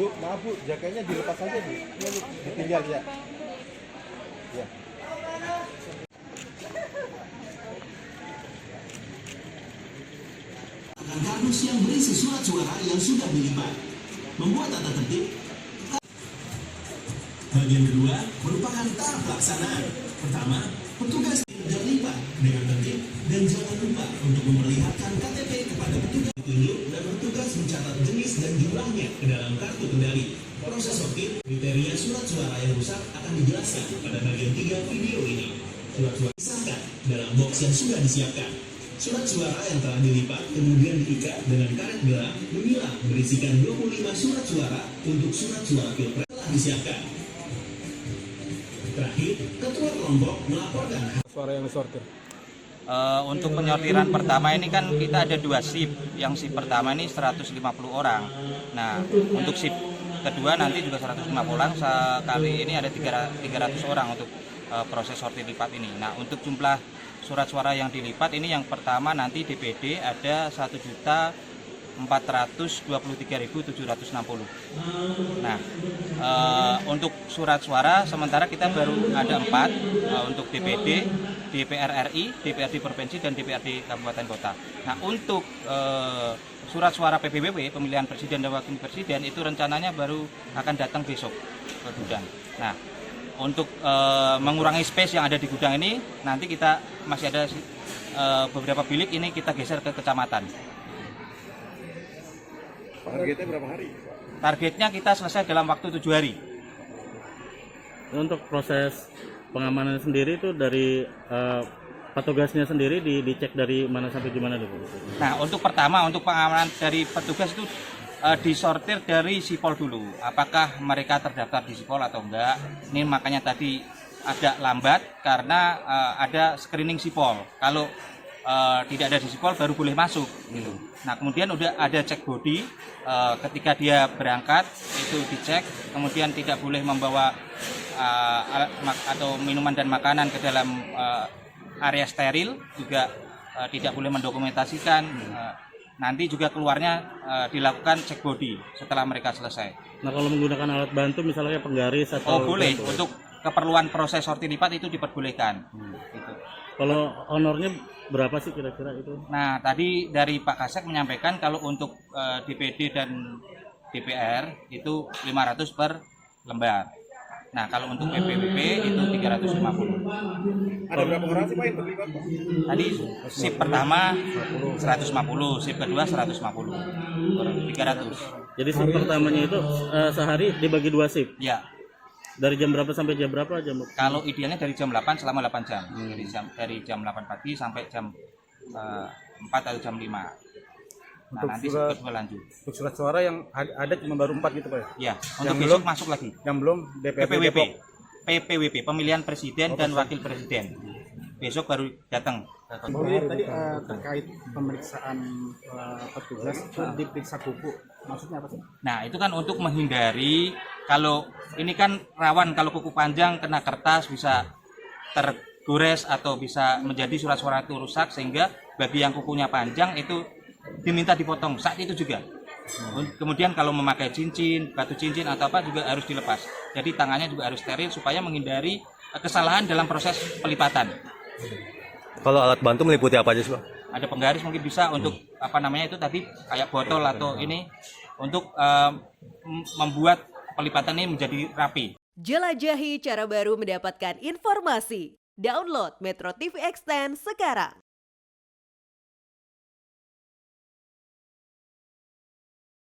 Bu, maaf Bu, jaketnya dilepas aja Bu. Ini ditinggal ya. Ya. Kardus yang berisi surat suara yang sudah dilipat. Membuat tata tertib. Bagian kedua merupakan tahap pelaksanaan. Pertama, petugas tidak lipat dengan tertib dan jangan lupa untuk memperlihatkan KTP kepada petugas ditunjuk dan petugas mencatat jenis dan jumlahnya ke dalam kartu kendali. Proses sortir kriteria surat suara yang rusak akan dijelaskan pada bagian 3 video ini. Surat suara disahkan dalam box yang sudah disiapkan. Surat suara yang telah dilipat kemudian diikat dengan karet gelang memilah berisikan 25 surat suara untuk surat suara pilpres telah disiapkan. Terakhir, ketua kelompok melaporkan Suara yang disortir. Untuk penyortiran pertama ini kan kita ada 2 shift. Yang shift pertama ini 150 orang. Nah, untuk shift kedua nanti juga 150 orang. Sekali ini ada 300 orang untuk proses sortir lipat ini. Nah, untuk jumlah surat suara yang dilipat ini yang pertama nanti DPD ada 1.423.760. Nah, untuk surat suara sementara kita baru ada 4 untuk DPD, DPR RI, DPRD Provinsi, dan DPRD Kabupaten Kota. Nah, untuk surat suara PPWP, pemilihan presiden dan wakil presiden, itu rencananya baru akan datang besok ke gudang. Nah, untuk mengurangi space yang ada di gudang ini, nanti kita masih ada beberapa bilik ini kita geser ke kecamatan. Targetnya berapa hari? Targetnya kita selesai dalam waktu 7 hari. Untuk proses pengamanan sendiri itu dari petugasnya sendiri dicek dari mana sampai gimana dulu? Nah, untuk pertama untuk pengamanan dari petugas itu disortir dari sipol dulu. Apakah mereka terdaftar di sipol atau enggak? Ini makanya tadi agak lambat karena ada screening sipol. Kalau tidak ada di sipol baru boleh masuk gitu. Nah, kemudian udah ada cek body ketika dia berangkat itu dicek, kemudian tidak boleh membawa atau minuman dan makanan ke dalam area steril, juga tidak boleh mendokumentasikan. Nanti juga keluarnya dilakukan cek body setelah mereka selesai. Nah, kalau menggunakan alat bantu misalnya penggaris atau boleh bantu, untuk keperluan proses sortir lipat itu diperbolehkan. Gitu. Kalau honornya berapa sih kira-kira itu? Nah, tadi dari Pak Kasek menyampaikan kalau untuk DPD dan DPR itu 500 per lembar. Nah, kalau untuk PPWP itu 350. Ada berapa orang sih Pak yang terlibat? Tadi shift pertama 150, shift kedua 150 per 300. Jadi shift pertamanya itu sehari dibagi 2 shift? Ya. Dari jam berapa sampai jam berapa? Kalau idealnya dari jam 8 selama 8 jam. Dari jam 8 pagi sampai jam 4 atau jam 5. Nah, nanti surat, kedua lanjut. untuk surat suara yang ada cuma baru 4 gitu Pak? Ya, untuk yang besok belum masuk lagi. Yang belum DPRD PPWP. Depok. PPWP, pemilihan presiden dan wakil presiden. Besok baru datang. Tadi terkait pemeriksaan petugas itu diperiksa kuku, maksudnya apa sih? Nah, itu kan untuk menghindari kalau ini kan rawan kalau kuku panjang kena kertas bisa tergores atau bisa menjadi surat suara itu rusak, sehingga bagi yang kukunya panjang itu diminta dipotong saat itu juga. Kemudian kalau memakai cincin, batu cincin atau apa juga harus dilepas. Jadi tangannya juga harus steril supaya menghindari kesalahan dalam proses pelipatan. Kalau alat bantu meliputi apa aja sih, Pak? Ada penggaris mungkin bisa untuk apa namanya itu tadi kayak botol atau ini untuk membuat pelipatan ini menjadi rapi. Jelajahi cara baru mendapatkan informasi. Download Metro TV Extend sekarang.